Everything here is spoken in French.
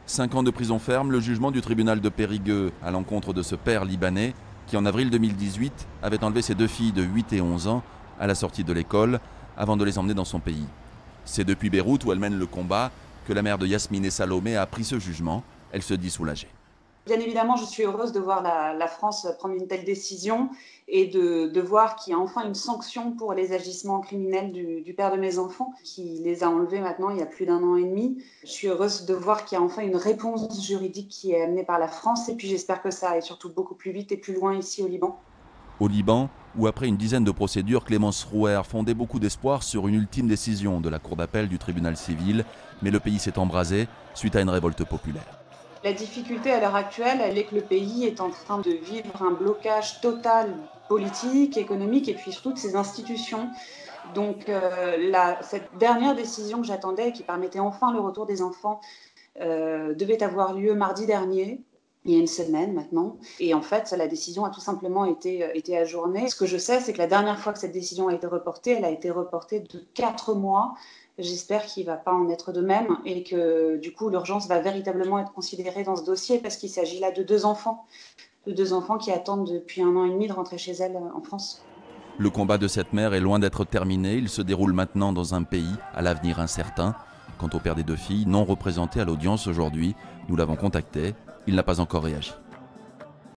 5 ans de prison ferme, le jugement du tribunal de Périgueux à l'encontre de ce père libanais qui, en avril 2018, avait enlevé ses 2 filles de 8 et 11 ans à la sortie de l'école avant de les emmener dans son pays. C'est depuis Beyrouth, où elle mène le combat, que la mère de Yasmine et Salomé a pris ce jugement. Elle se dit soulagée. Bien évidemment, je suis heureuse de voir la France prendre une telle décision et de voir qu'il y a enfin une sanction pour les agissements criminels du père de mes enfants, qui les a enlevés maintenant il y a plus d'1 an et demi. Je suis heureuse de voir qu'il y a enfin une réponse juridique qui est amenée par la France et puis j'espère que ça aille surtout beaucoup plus vite et plus loin ici au Liban. Au Liban, où après une dizaine de procédures, Clémence Rouher fondait beaucoup d'espoir sur une ultime décision de la cour d'appel du tribunal civil, mais le pays s'est embrasé suite à une révolte populaire. La difficulté à l'heure actuelle, elle est que le pays est en train de vivre un blocage total politique, économique et puis surtout de ses institutions. Donc cette dernière décision que j'attendais et qui permettait enfin le retour des enfants devait avoir lieu mardi dernier, il y a une semaine maintenant. Et en fait, la décision a tout simplement été ajournée. Ce que je sais, c'est que la dernière fois que cette décision a été reportée, elle a été reportée de 4 mois. J'espère qu'il ne va pas en être de même et que du coup l'urgence va véritablement être considérée dans ce dossier parce qu'il s'agit là de 2 enfants qui attendent depuis 1 an et demi de rentrer chez elles en France. Le combat de cette mère est loin d'être terminé. Il se déroule maintenant dans un pays à l'avenir incertain. Quant au père des 2 filles, non représenté à l'audience aujourd'hui, nous l'avons contacté. Il n'a pas encore réagi.